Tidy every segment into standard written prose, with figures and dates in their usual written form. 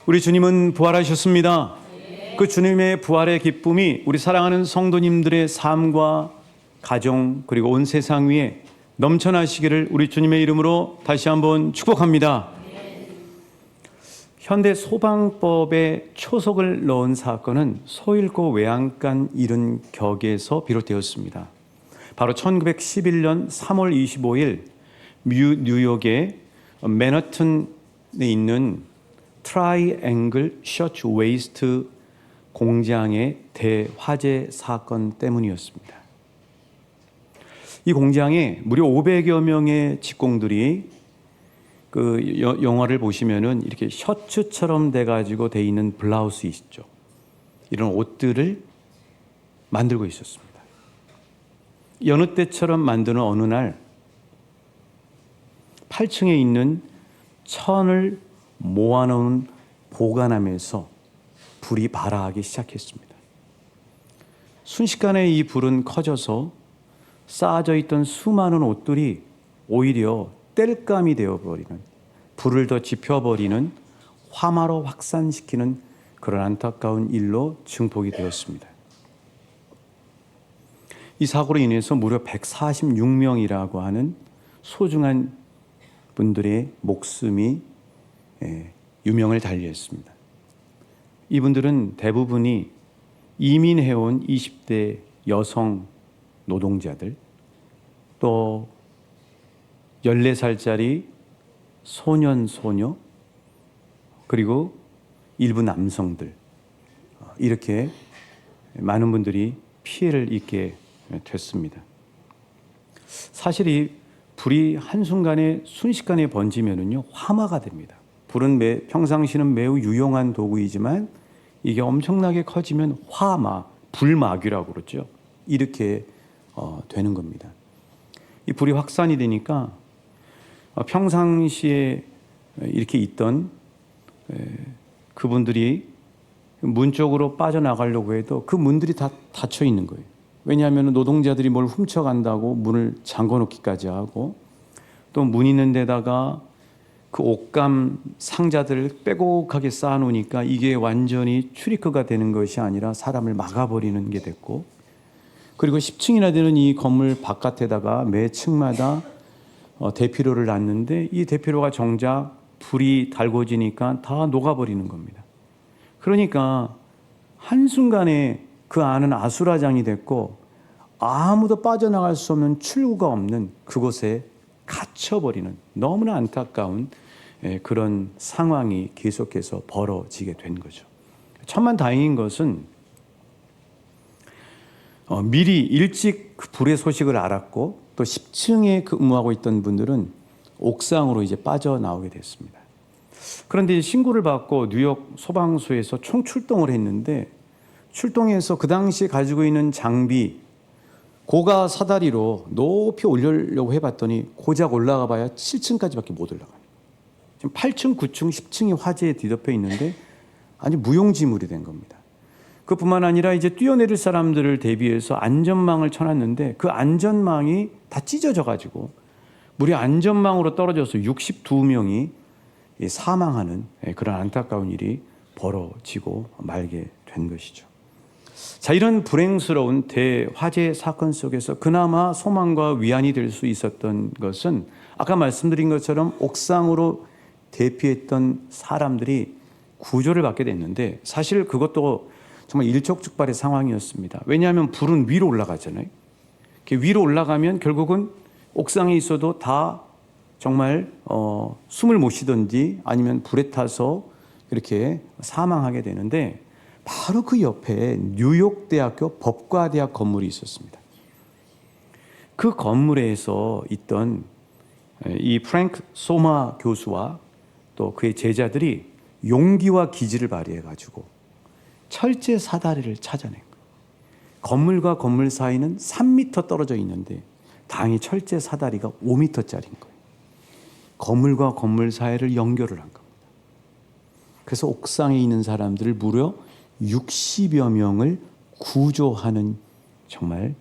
우리 주님은 부활하셨습니다. 그 주님의 부활의 기쁨이 우리 사랑하는 성도님들의 삶과 가정 그리고 온 세상 위에 넘쳐나시기를 우리 주님의 이름으로 다시 한번 축복합니다. 현대 소방법에 초석을 넣은 사건은 소잃고 외양간 잃은 격에서 비롯되었습니다. 바로 1911년 3월 25일 뉴욕의 맨하튼에 있는 트라이앵글 셔츠 웨이스트 공장의 대화재 사건 때문이었습니다. 이 공장에 무려 500여 명의 직공들이 그 영화를 보시면은 이렇게 셔츠처럼 돼가지고 돼 있는 블라우스 있죠. 이런 옷들을 만들고 있었습니다. 여느 때처럼 만드는 어느 날 8층에 있는 천을 모아놓은 보관함에서 불이 발화하기 시작했습니다. 순식간에 이 불은 커져서 쌓아져 있던 수많은 옷들이 오히려 땔감이 되어버리는, 불을 더 지펴버리는, 화마로 확산시키는 그런 안타까운 일로 증폭이 되었습니다. 이 사고로 인해서 무려 146명이라고 하는 소중한 분들의 목숨이 유명을 달리했습니다. 이분들은 대부분이 이민해온 20대 여성 노동자들, 또 14살짜리 소년, 소녀, 그리고 일부 남성들, 이렇게 많은 분들이 피해를 입게 됐습니다. 사실 이 불이 한순간에 순식간에 번지면은요, 화마가 됩니다. 불은 평상시는 매우 유용한 도구이지만 이게 엄청나게 커지면 화마, 불마귀라고 그러죠. 이렇게 되는 겁니다. 이 불이 확산이 되니까 평상시에 이렇게 있던 그분들이 문 쪽으로 빠져나가려고 해도 그 문들이 다 닫혀 있는 거예요. 왜냐하면 노동자들이 뭘 훔쳐간다고 문을 잠궈 놓기까지 하고, 또 문 있는 데다가 그 옷감 상자들을 빼곡하게 쌓아 놓으니까 이게 완전히 출입구가 되는 것이 아니라 사람을 막아버리는 게 됐고, 그리고 10층이나 되는 이 건물 바깥에다가 매 층마다 대피로를 놨는데 이 대피로가 정작 불이 달궈지니까 다 녹아버리는 겁니다. 그러니까 한순간에 그 안은 아수라장이 됐고 아무도 빠져나갈 수 없는 출구가 없는 그곳에 갇혀버리는 너무나 안타까운 그런 상황이 계속해서 벌어지게 된 거죠. 천만다행인 것은 미리 일찍 그 불의 소식을 알았고, 또 10층에 근무하고 있던 분들은 옥상으로 이제 빠져나오게 됐습니다. 그런데 신고를 받고 뉴욕 소방서에서 총출동을 했는데, 출동해서 그 당시에 가지고 있는 장비, 고가 사다리로 높이 올리려고 해봤더니 고작 올라가 봐야 7층까지밖에 못 올라가요. 지금 8층, 9층, 10층이 화재에 뒤덮여 있는데 아주 무용지물이 된 겁니다. 그뿐만 아니라 이제 뛰어내릴 사람들을 대비해서 안전망을 쳐놨는데 그 안전망이 다 찢어져 가지고 무려 안전망으로 떨어져서 62명이 사망하는 그런 안타까운 일이 벌어지고 말게 된 것이죠. 자, 이런 불행스러운 대화재 사건 속에서 그나마 소망과 위안이 될 수 있었던 것은 아까 말씀드린 것처럼 옥상으로 대피했던 사람들이 구조를 받게 됐는데, 사실 그것도 정말 일촉즉발의 상황이었습니다. 왜냐하면 불은 위로 올라가잖아요. 위로 올라가면 결국은 옥상에 있어도 다 정말 숨을 못 쉬든지 아니면 불에 타서 이렇게 사망하게 되는데, 바로 그 옆에 뉴욕대학교 법과대학 건물이 있었습니다. 그 건물에서 있던 이 프랭크 소마 교수와 또 그의 제자들이 용기와 기지를 발휘해가지고 철제 사다리를 찾아낸 거예요. 건물과 건물 사이는 3m 떨어져 있는데 당연히 철제 사다리가 5m짜리인 거예요. 건물과 건물 사이를 연결을 한 겁니다. 그래서 옥상에 있는 사람들을 무려 60여 명을 구조하는 정말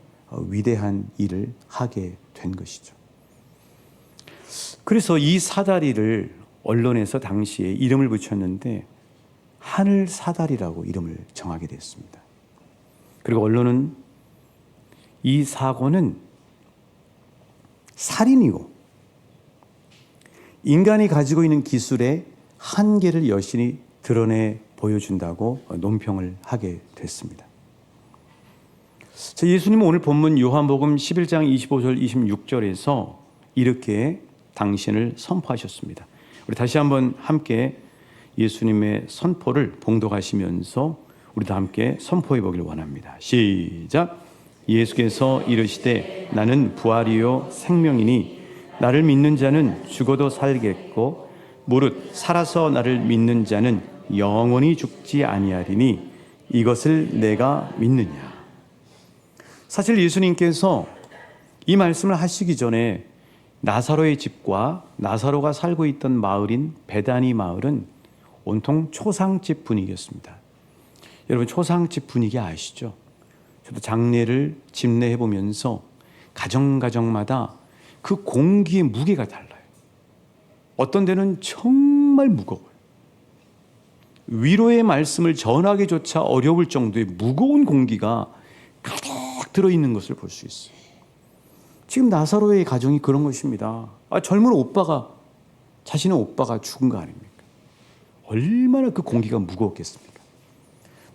위대한 일을 하게 된 것이죠. 그래서 이 사다리를 언론에서 당시에 이름을 붙였는데 하늘 사다리라고 이름을 정하게 됐습니다. 그리고 언론은 이 사고는 살인이고 인간이 가지고 있는 기술의 한계를 여실히 드러내 보여준다고 논평을 하게 됐습니다. 예수님은 오늘 본문 요한복음 11장 25절 26절에서 이렇게 당신을 선포하셨습니다. 우리 다시 한번 함께 예수님의 선포를 봉독하시면서 우리도 함께 선포해 보길 원합니다. 시작. 예수께서 이르시되 나는 부활이요 생명이니 나를 믿는 자는 죽어도 살겠고 무릇 살아서 나를 믿는 자는 영원히 죽지 아니하리니 이것을 내가 믿느냐. 사실 예수님께서 이 말씀을 하시기 전에 나사로의 집과 나사로가 살고 있던 마을인 베다니 마을은 온통 초상집 분위기였습니다. 여러분 초상집 분위기 아시죠? 저도 장례를 집례해 보면서 가정마다 그 공기의 무게가 달라요. 어떤 데는 정말 무거워요. 위로의 말씀을 전하기조차 어려울 정도의 무거운 공기가 가득 들어있는 것을 볼 수 있어요. 지금 나사로의 가정이 그런 것입니다. 젊은 오빠가, 자신의 오빠가 죽은 거 아닙니까? 얼마나 그 공기가 무거웠겠습니까?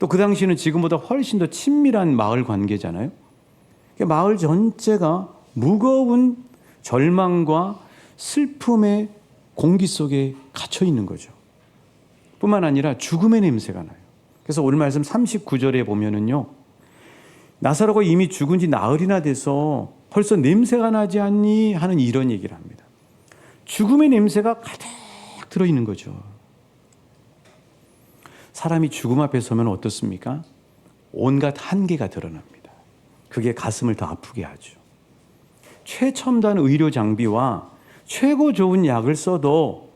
또 그 당시에는 지금보다 훨씬 더 친밀한 마을 관계잖아요. 마을 전체가 무거운 절망과 슬픔의 공기 속에 갇혀 있는 거죠. 뿐만 아니라 죽음의 냄새가 나요. 그래서 오늘 말씀 39절에 보면은요, 나사로가 이미 죽은 지 나흘이나 돼서 벌써 냄새가 나지 않니? 하는 이런 얘기를 합니다. 죽음의 냄새가 가득 들어있는 거죠. 사람이 죽음 앞에 서면 어떻습니까? 온갖 한계가 드러납니다. 그게 가슴을 더 아프게 하죠. 최첨단 의료 장비와 최고 좋은 약을 써도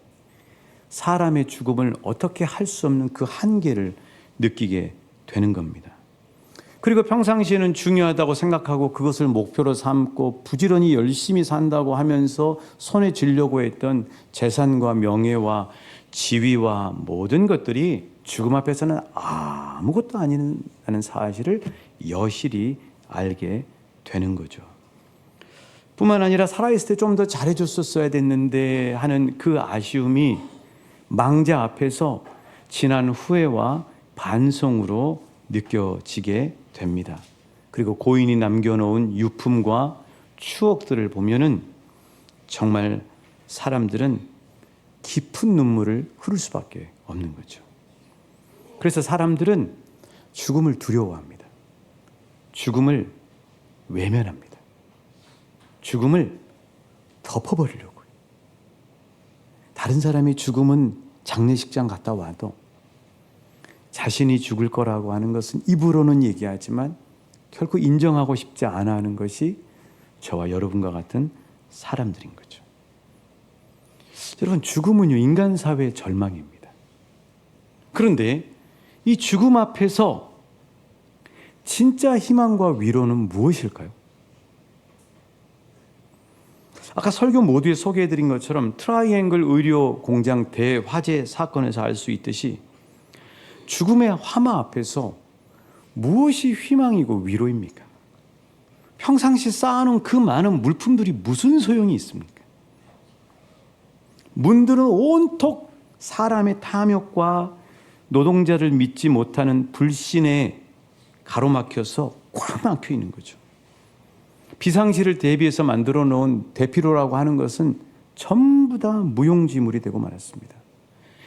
사람의 죽음을 어떻게 할 수 없는 그 한계를 느끼게 되는 겁니다. 그리고 평상시에는 중요하다고 생각하고 그것을 목표로 삼고 부지런히 열심히 산다고 하면서 손에 쥐려고 했던 재산과 명예와 지위와 모든 것들이 죽음 앞에서는 아무것도 아니라는 사실을 여실히 알게 되는 거죠. 뿐만 아니라 살아있을 때 좀 더 잘해줬었어야 됐는데 하는 그 아쉬움이 망자 앞에서 지난 후회와 반성으로 느껴지게 됩니다. 그리고 고인이 남겨놓은 유품과 추억들을 보면은 정말 사람들은 깊은 눈물을 흐를 수밖에 없는 거죠. 그래서 사람들은 죽음을 두려워합니다. 죽음을 외면합니다. 죽음을 덮어버리려고요. 다른 사람이 죽음은 장례식장 갔다 와도 자신이 죽을 거라고 하는 것은 입으로는 얘기하지만 결코 인정하고 싶지 않아 하는 것이 저와 여러분과 같은 사람들인 거죠. 여러분, 죽음은요, 인간 사회의 절망입니다. 그런데 이 죽음 앞에서 진짜 희망과 위로는 무엇일까요? 아까 설교 모두에 소개해드린 것처럼 트라이앵글 의료 공장 대화재 사건에서 알 수 있듯이 죽음의 화마 앞에서 무엇이 희망이고 위로입니까? 평상시 쌓아놓은 그 많은 물품들이 무슨 소용이 있습니까? 문들은 온통 사람의 탐욕과 노동자를 믿지 못하는 불신에 가로막혀서 꽉 막혀 있는 거죠. 비상시를 대비해서 만들어 놓은 대피로라고 하는 것은 전부 다 무용지물이 되고 말았습니다.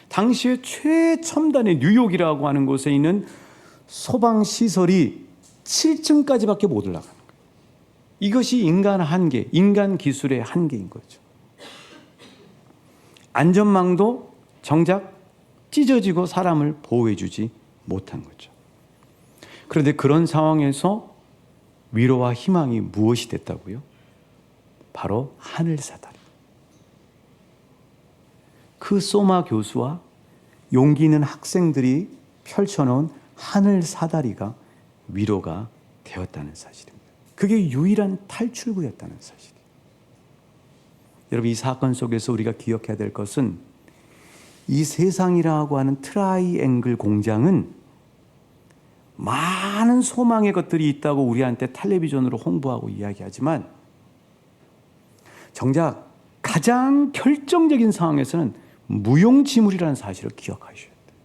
당시에 최첨단의 뉴욕이라고 하는 곳에 있는 소방시설이 7층까지밖에 못 올라가는 거예요. 이것이 인간 한계, 인간 기술의 한계인 거죠. 안전망도 정작 찢어지고 사람을 보호해주지 못한 거죠. 그런데 그런 상황에서 위로와 희망이 무엇이 됐다고요? 바로 하늘사다리. 그 소마 교수와 용기 있는 학생들이 펼쳐놓은 하늘사다리가 위로가 되었다는 사실입니다. 그게 유일한 탈출구였다는 사실이에요. 여러분, 이 사건 속에서 우리가 기억해야 될 것은 이 세상이라고 하는 트라이앵글 공장은 많은 소망의 것들이 있다고 우리한테 텔레비전으로 홍보하고 이야기하지만 정작 가장 결정적인 상황에서는 무용지물이라는 사실을 기억하셔야 돼요.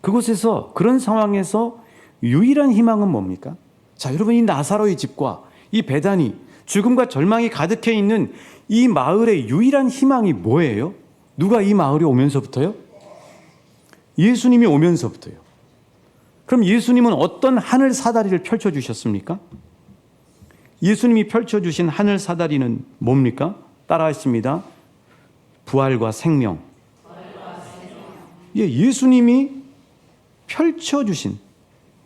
그곳에서, 그런 상황에서 유일한 희망은 뭡니까? 자, 여러분, 이 나사로의 집과 이 베다니, 죽음과 절망이 가득해 있는 이 마을의 유일한 희망이 뭐예요? 누가 이 마을에 오면서부터요? 예수님이 오면서부터요. 그럼 예수님은 어떤 하늘 사다리를 펼쳐주셨습니까? 예수님이 펼쳐주신 하늘 사다리는 뭡니까? 따라하십니다. 부활과 생명. 예, 예수님이 펼쳐주신,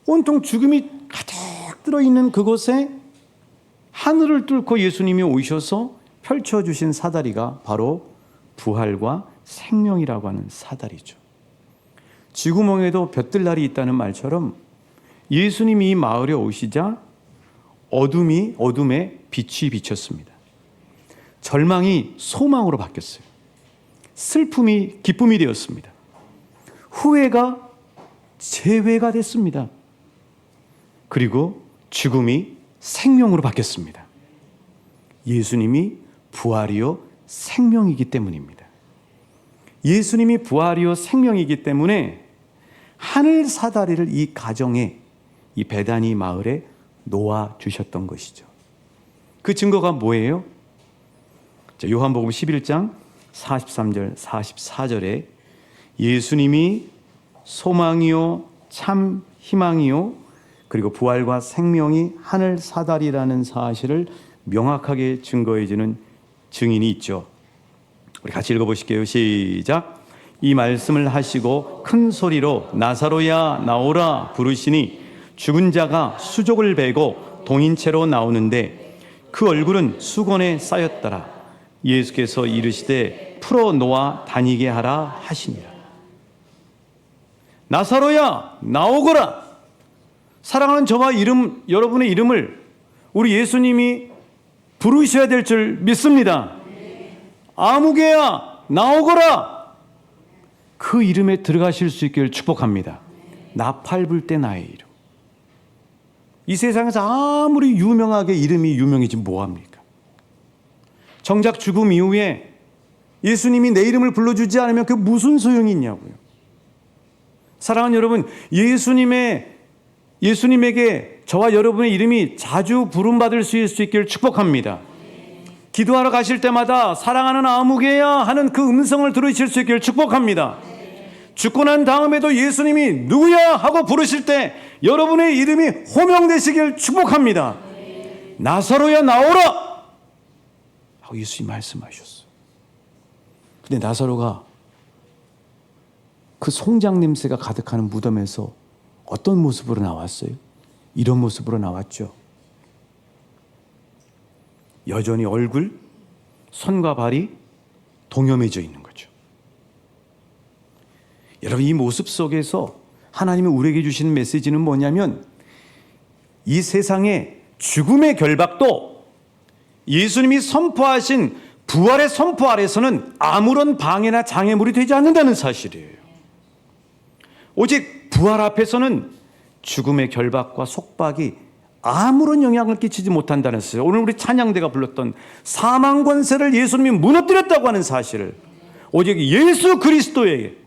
온통 죽음이 가득 들어있는 그곳에 하늘을 뚫고 예수님이 오셔서 펼쳐주신 사다리가 바로 부활과 생명이라고 하는 사다리죠. 쥐구멍에도 볕들날이 있다는 말처럼 예수님이 이 마을에 오시자 어둠에 빛이 비쳤습니다. 절망이 소망으로 바뀌었어요. 슬픔이 기쁨이 되었습니다. 후회가 재회가 됐습니다. 그리고 죽음이 생명으로 바뀌었습니다. 예수님이 부활이요 생명이기 때문입니다. 예수님이 부활이요 생명이기 때문에 하늘 사다리를 이 가정에, 이 베다니 마을에 놓아 주셨던 것이죠. 그 증거가 뭐예요? 요한복음 11장 43절 44절에 예수님이 소망이요 참 희망이요 그리고 부활과 생명이 하늘 사다리라는 사실을 명확하게 증거해주는 증인이 있죠. 우리 같이 읽어보실게요. 시작. 이 말씀을 하시고 큰 소리로 나사로야 나오라 부르시니 죽은 자가 수족을 베고 동인채로 나오는데 그 얼굴은 수건에 쌓였더라. 예수께서 이르시되 풀어 놓아 다니게 하라 하시니라. 나사로야 나오거라. 사랑하는 저와 여러분의 이름을 우리 예수님이 부르셔야 될 줄 믿습니다. 아무개야 나오거라. 그 이름에 들어가실 수 있기를 축복합니다. 나팔불 때 나의 이름. 이 세상에서 아무리 유명하게 이름이 유명해지 뭐합니까? 정작 죽음 이후에 예수님이 내 이름을 불러주지 않으면 그게 무슨 소용이 있냐고요. 사랑하는 여러분, 예수님에게 저와 여러분의 이름이 자주 부름받을 수 있기를 축복합니다. 기도하러 가실 때마다 사랑하는 아무개야 하는 그 음성을 들으실 수 있기를 축복합니다. 죽고 난 다음에도 예수님이 누구야 하고 부르실 때 여러분의 이름이 호명되시길 축복합니다. 나사로야 나오라 하고 예수님이 말씀하셨어요. 근데 나사로가 그 송장 냄새가 가득하는 무덤에서 어떤 모습으로 나왔어요? 이런 모습으로 나왔죠. 여전히 얼굴, 손과 발이 동염해져 있는 거죠. 여러분, 이 모습 속에서 하나님이 우리에게 주시는 메시지는 뭐냐면 이 세상의 죽음의 결박도 예수님이 선포하신 부활의 선포 아래서는 아무런 방해나 장애물이 되지 않는다는 사실이에요. 오직 부활 앞에서는 죽음의 결박과 속박이 아무런 영향을 끼치지 못한다는 사실. 오늘 우리 찬양대가 불렀던 사망 권세를 예수님이 무너뜨렸다고 하는 사실을, 오직 예수 그리스도의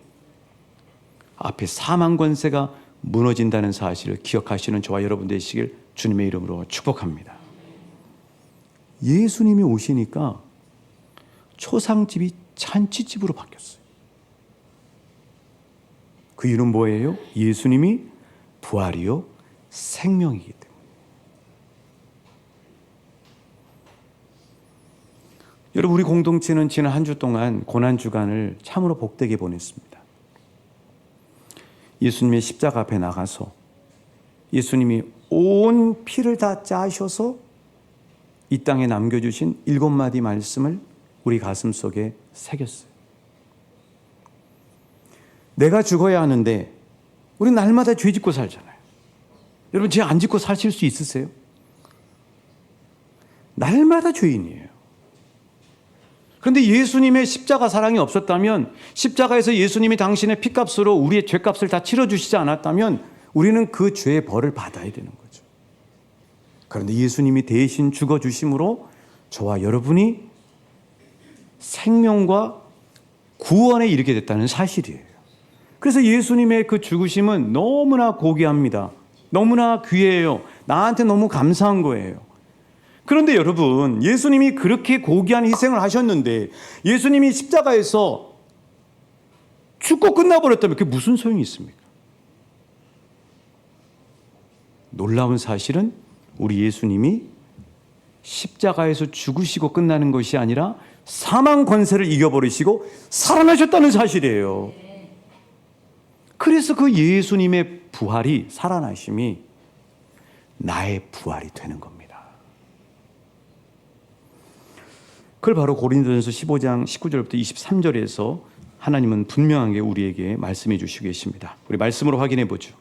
앞에 사망 권세가 무너진다는 사실을 기억하시는 저와 여러분 되시길 주님의 이름으로 축복합니다. 예수님이 오시니까 초상집이 잔치집으로 바뀌었어요. 그 이유는 뭐예요? 예수님이 부활이요 생명이기 때문에. 여러분, 우리 공동체는 지난 한 주 동안 고난주간을 참으로 복되게 보냈습니다. 예수님의 십자가 앞에 나가서 예수님이 온 피를 다 짜셔서 이 땅에 남겨주신 7마디 말씀을 우리 가슴 속에 새겼어요. 내가 죽어야 하는데 우리 날마다 죄 짓고 살잖아요. 여러분, 죄 안 짓고 사실 수 있으세요? 날마다 죄인이에요. 그런데 예수님의 십자가 사랑이 없었다면, 십자가에서 예수님이 당신의 피값으로 우리의 죄값을 다 치러주시지 않았다면 우리는 그 죄의 벌을 받아야 되는 거죠. 그런데 예수님이 대신 죽어주심으로 저와 여러분이 생명과 구원에 이르게 됐다는 사실이에요. 그래서 예수님의 그 죽으심은 너무나 고귀합니다. 너무나 귀해요. 나한테 너무 감사한 거예요. 그런데 여러분, 예수님이 그렇게 고귀한 희생을 하셨는데 예수님이 십자가에서 죽고 끝나버렸다면 그게 무슨 소용이 있습니까? 놀라운 사실은 우리 예수님이 십자가에서 죽으시고 끝나는 것이 아니라 사망 권세를 이겨버리시고 살아나셨다는 사실이에요. 그래서 그 예수님의 부활이, 살아나심이 나의 부활이 되는 겁니다. 그걸 바로 고린도전서 15장 19절부터 23절에서 하나님은 분명하게 우리에게 말씀해 주시고 계십니다. 우리 말씀으로 확인해 보죠.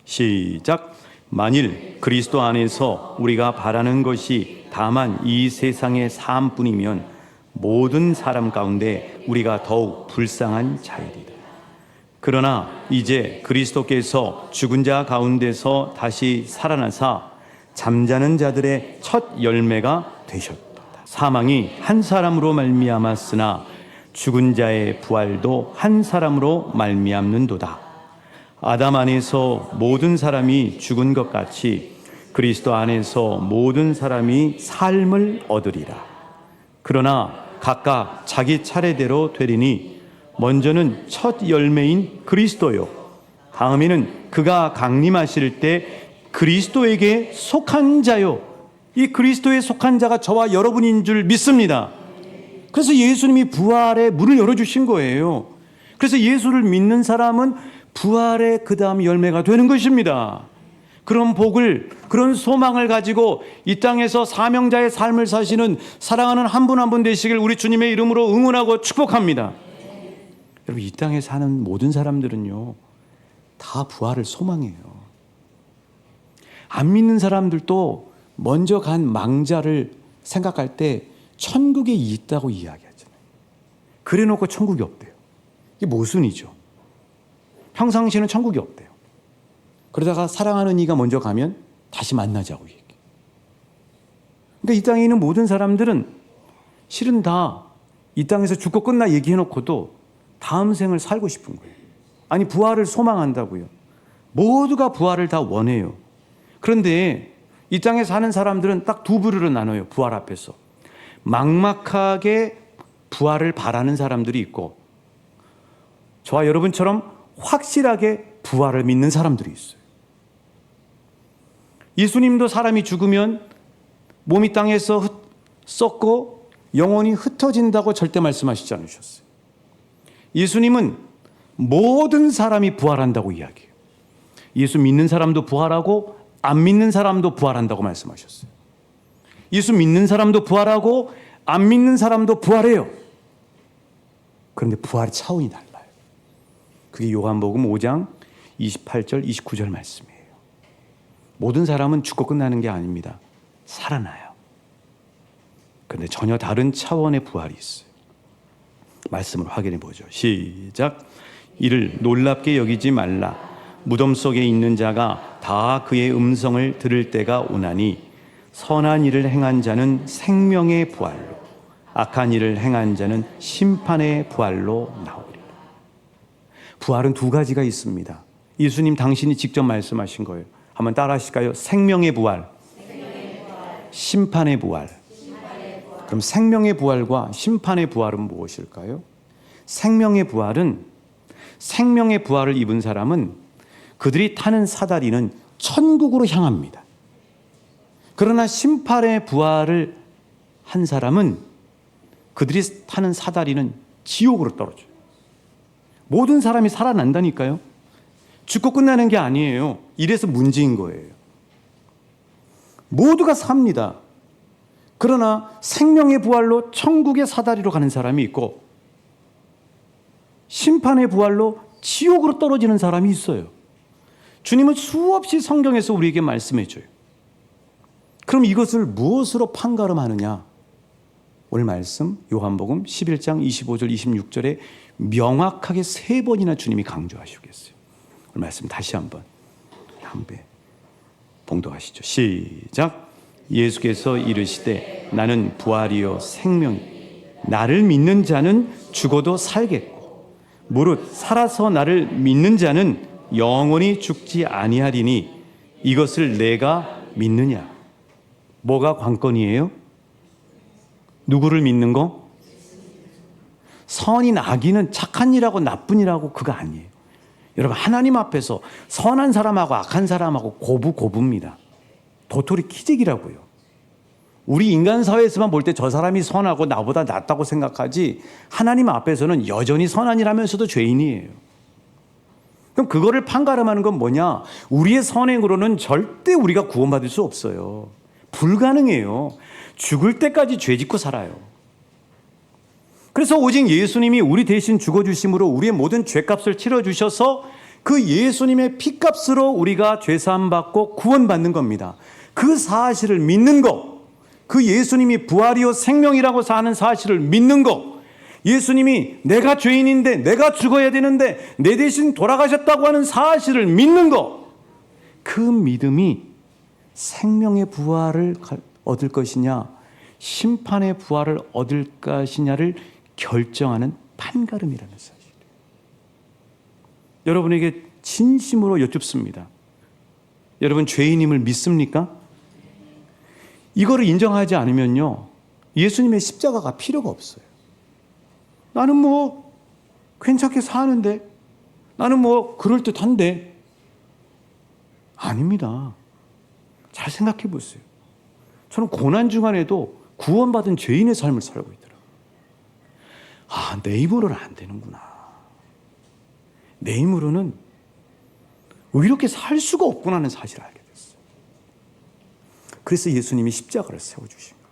시작. 만일 그리스도 안에서 우리가 바라는 것이 다만 이 세상의 삶뿐이면 모든 사람 가운데 우리가 더욱 불쌍한 자이리라. 그러나 이제 그리스도께서 죽은 자 가운데서 다시 살아나사 잠자는 자들의 첫 열매가 되셨다. 사망이 한 사람으로 말미암았으나 죽은 자의 부활도 한 사람으로 말미암는도다. 아담 안에서 모든 사람이 죽은 것 같이 그리스도 안에서 모든 사람이 삶을 얻으리라. 그러나 각각 자기 차례대로 되리니 먼저는 첫 열매인 그리스도요, 다음에는 그가 강림하실 때 그리스도에게 속한 자요. 이 그리스도에 속한 자가 저와 여러분인 줄 믿습니다. 그래서 예수님이 부활의 문을 열어주신 거예요. 그래서 예수를 믿는 사람은 부활의 그 다음 열매가 되는 것입니다. 그런 복을, 그런 소망을 가지고 이 땅에서 사명자의 삶을 사시는 사랑하는 한 분 한 분 되시길 우리 주님의 이름으로 응원하고 축복합니다. 여러분, 이 땅에 사는 모든 사람들은요, 다 부활을 소망해요. 안 믿는 사람들도 먼저 간 망자를 생각할 때 천국에 있다고 이야기하잖아요. 그래 놓고 천국이 없대요. 이게 모순이죠. 평상시에는 천국이 없대요. 그러다가 사랑하는 이가 먼저 가면 다시 만나자고 얘기해요. 그러니까 이 땅에 있는 모든 사람들은 실은 다 이 땅에서 죽고 끝나 얘기해놓고도 다음 생을 살고 싶은 거예요. 아니, 부활을 소망한다고요. 모두가 부활을 다 원해요. 그런데 이 땅에 사는 사람들은 딱 두 부류로 나눠요. 부활 앞에서 막막하게 부활을 바라는 사람들이 있고, 저와 여러분처럼 확실하게 부활을 믿는 사람들이 있어요. 예수님도 사람이 죽으면 몸이 땅에서 썩고 영혼이 흩어진다고 절대 말씀하시지 않으셨어요. 예수님은 모든 사람이 부활한다고 이야기해요. 예수 믿는 사람도 부활하고 안 믿는 사람도 부활한다고 말씀하셨어요. 예수 믿는 사람도 부활하고 안 믿는 사람도 부활해요. 그런데 부활의 차원이 달라요. 그게 요한복음 5장 28절 29절 말씀이에요. 모든 사람은 죽고 끝나는 게 아닙니다. 살아나요. 그런데 전혀 다른 차원의 부활이 있어요. 말씀을 확인해 보죠. 시작. 이를 놀랍게 여기지 말라. 무덤 속에 있는 자가 다 그의 음성을 들을 때가 오나니 선한 일을 행한 자는 생명의 부활로, 악한 일을 행한 자는 심판의 부활로 나오리라. 부활은 두 가지가 있습니다. 예수님 당신이 직접 말씀하신 거예요. 한번 따라 하실까요? 생명의 부활, 심판의 부활. 그럼 생명의 부활과 심판의 부활은 무엇일까요? 생명의 부활은, 생명의 부활을 입은 사람은 그들이 타는 사다리는 천국으로 향합니다. 그러나 심판의 부활을 한 사람은 그들이 타는 사다리는 지옥으로 떨어져요. 모든 사람이 살아난다니까요. 죽고 끝나는 게 아니에요. 이래서 문제인 거예요. 모두가 삽니다. 그러나 생명의 부활로 천국의 사다리로 가는 사람이 있고, 심판의 부활로 지옥으로 떨어지는 사람이 있어요. 주님은 수없이 성경에서 우리에게 말씀해 줘요. 그럼 이것을 무엇으로 판가름하느냐? 오늘 말씀 요한복음 11장 25절 26절에 명확하게 3번이나 주님이 강조하시겠어요. 오늘 말씀 다시 한번 봉독하시죠. 시작. 예수께서 이르시되 나는 부활이요 생명이 나를 믿는 자는 죽어도 살겠고 무릇 살아서 나를 믿는 자는 영원히 죽지 아니하리니 이것을 내가 믿느냐. 뭐가 관건이에요? 누구를 믿는 거? 선인 악인은 착한 일하고 나쁜 일하고 그거 아니에요. 여러분 하나님 앞에서 선한 사람하고 악한 사람하고 고부고부입니다. 도토리 키재기라고요. 우리 인간 사회에서만 볼 때 저 사람이 선하고 나보다 낫다고 생각하지 하나님 앞에서는 여전히 선한 일하면서도 죄인이에요. 그럼 그거를 판가름하는 건 뭐냐? 우리의 선행으로는 절대 우리가 구원받을 수 없어요. 불가능해요. 죽을 때까지 죄 짓고 살아요. 그래서 오직 예수님이 우리 대신 죽어주심으로 우리의 모든 죄값을 치러주셔서 그 예수님의 피값으로 우리가 죄사함 받고 구원받는 겁니다. 그 사실을 믿는 것, 그 예수님이 부활이요 생명이라고 하는 사실을 믿는 것, 예수님이 내가 죄인인데 내가 죽어야 되는데 내 대신 돌아가셨다고 하는 사실을 믿는 것, 그 믿음이 생명의 부활을 얻을 것이냐 심판의 부활을 얻을 것이냐를 결정하는 판가름이라는 사실이에요. 여러분에게 진심으로 여쭙습니다. 여러분 죄인임을 믿습니까? 이거를 인정하지 않으면요 예수님의 십자가가 필요가 없어요. 나는 뭐 괜찮게 사는데, 나는 뭐 그럴듯한데. 아닙니다. 잘 생각해 보세요. 저는 고난 중간에도 구원받은 죄인의 삶을 살고 있더라고요. 아, 내 힘으로는 안 되는구나. 내 힘으로는 이렇게 살 수가 없구나 하는 사실을 알게 됐어요. 그래서 예수님이 십자가를 세워주신 거예요.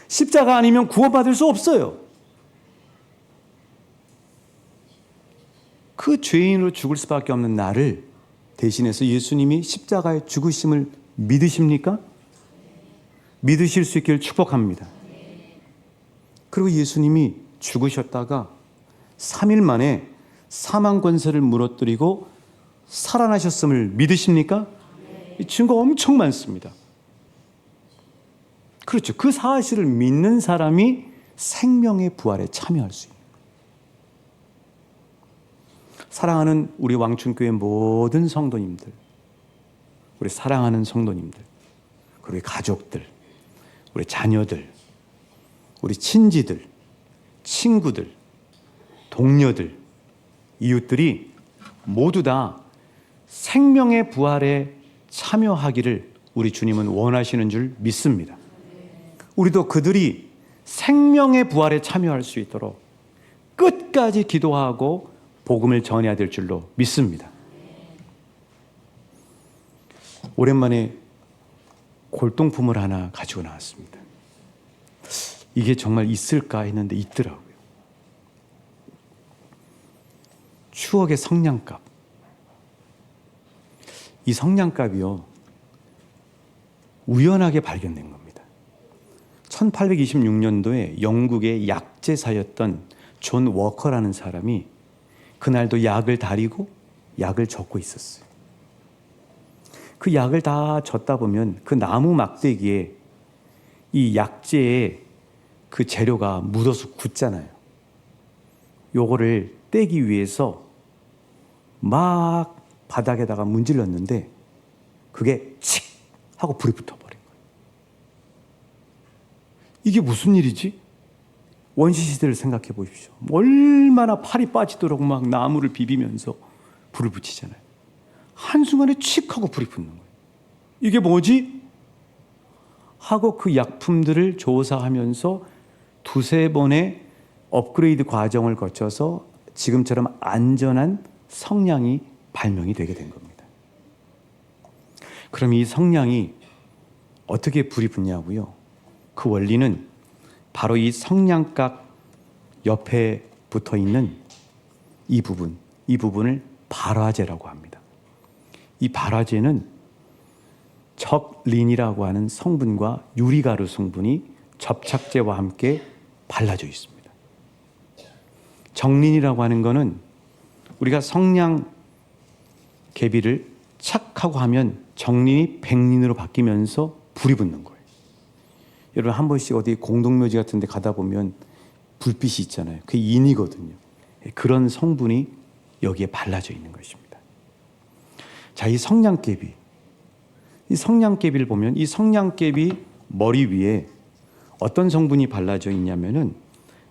십자가 아니면 구원받을 수 없어요. 그 죄인으로 죽을 수밖에 없는 나를 대신해서 예수님이 십자가의 죽으심을 믿으십니까? 믿으실 수 있기를 축복합니다. 그리고 예수님이 죽으셨다가 3일 만에 사망 권세를 무너뜨리고 살아나셨음을 믿으십니까? 이 증거 엄청 많습니다. 그렇죠. 그 사실을 믿는 사람이 생명의 부활에 참여할 수 있는. 사랑하는 우리 왕춘교회 모든 성도님들, 우리 사랑하는 성도님들, 우리 가족들, 우리 자녀들, 우리 친지들, 친구들, 동료들, 이웃들이 모두 다 생명의 부활에 참여하기를 우리 주님은 원하시는 줄 믿습니다. 우리도 그들이 생명의 부활에 참여할 수 있도록 끝까지 기도하고 복음을 전해야 될 줄로 믿습니다. 오랜만에 골동품을 하나 가지고 나왔습니다. 이게 정말 있을까 했는데 있더라고요. 추억의 성냥갑. 이 성냥갑이요, 우연하게 발견된 겁니다. 1826년도에 영국의 약제사였던 존 워커라는 사람이 그날도 약을 다리고 약을 젓고 있었어요. 그 약을 다 젓다 보면 그 나무 막대기에 이 약재의 그 재료가 묻어서 굳잖아요. 요거를 떼기 위해서 막 바닥에다가 문질렀는데 그게 칙 하고 불이 붙어버린 거예요. 이게 무슨 일이지? 원시시대를 생각해 보십시오. 얼마나 팔이 빠지도록 막 나무를 비비면서 불을 붙이잖아요. 한순간에 칙 하고 불이 붙는 거예요. 이게 뭐지? 하고 그 약품들을 조사하면서 두세 번의 업그레이드 과정을 거쳐서 지금처럼 안전한 성냥이 발명이 되게 된 겁니다. 그럼 이 성냥이 어떻게 불이 붙냐고요? 그 원리는 바로 이 성냥갑 옆에 붙어 있는 이 부분을 발화제라고 합니다. 이 발화제는 접린이라고 하는 성분과 유리가루 성분이 접착제와 함께 발라져 있습니다. 정린이라고 하는 거는 우리가 성냥 계비를 착하고 하면 정린이 백린으로 바뀌면서 불이 붙는 거예요. 여러분 한 번씩 어디 공동묘지 같은 데 가다 보면 불빛이 있잖아요. 그게 인이거든요. 그런 성분이 여기에 발라져 있는 것입니다. 자, 이 성냥개비. 이 성냥개비를 보면 이 성냥개비 머리 위에 어떤 성분이 발라져 있냐면은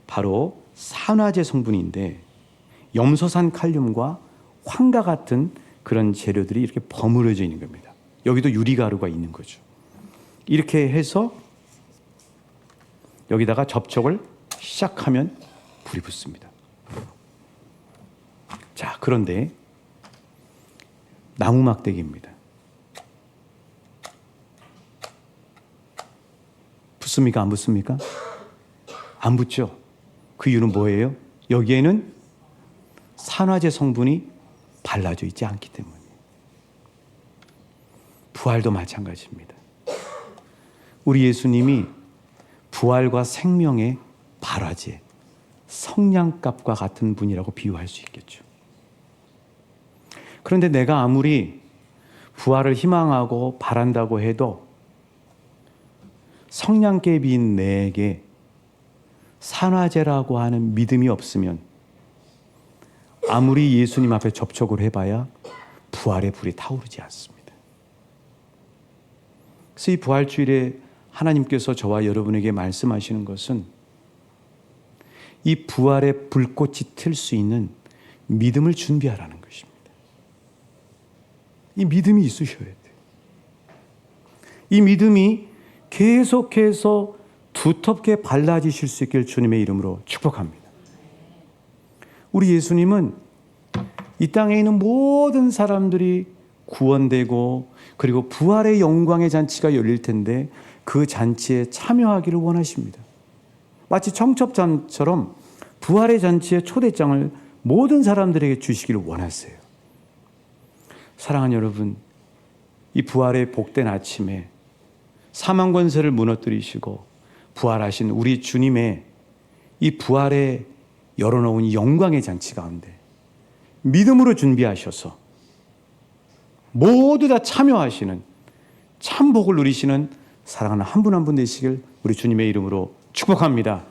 바로 산화제 성분인데 염소산 칼륨과 황과 같은 그런 재료들이 이렇게 버무려져 있는 겁니다. 여기도 유리가루가 있는 거죠. 이렇게 해서 여기다가 접촉을 시작하면 불이 붙습니다. 자, 그런데 나무 막대기입니다. 붙습니까? 안 붙습니까? 안 붙죠. 그 이유는 뭐예요? 여기에는 산화제 성분이 발라져 있지 않기 때문이에요. 부활도 마찬가지입니다. 우리 예수님이 부활과 생명의 발화제, 성냥갑과 같은 분이라고 비유할 수 있겠죠. 그런데 내가 아무리 부활을 희망하고 바란다고 해도 성냥개비인 내게 산화제라고 하는 믿음이 없으면 아무리 예수님 앞에 접촉을 해봐야 부활의 불이 타오르지 않습니다. 그래서 이 부활주일에 하나님께서 저와 여러분에게 말씀하시는 것은 이 부활의 불꽃이 틀 수 있는 믿음을 준비하라는 것입니다. 이 믿음이 있으셔야 돼요. 이 믿음이 계속해서 두텁게 발라지실 수 있길 주님의 이름으로 축복합니다. 우리 예수님은 이 땅에 있는 모든 사람들이 구원되고 그리고 부활의 영광의 잔치가 열릴 텐데 그 잔치에 참여하기를 원하십니다. 마치 청첩장처럼 부활의 잔치의 초대장을 모든 사람들에게 주시기를 원하세요. 사랑하는 여러분, 이 부활의 복된 아침에 사망 권세를 무너뜨리시고 부활하신 우리 주님의 이 부활에 열어놓은 이 영광의 잔치 가운데 믿음으로 준비하셔서 모두 다 참여하시는 참 복을 누리시는 사랑하는 한 분 한 분 되시길 우리 주님의 이름으로 축복합니다.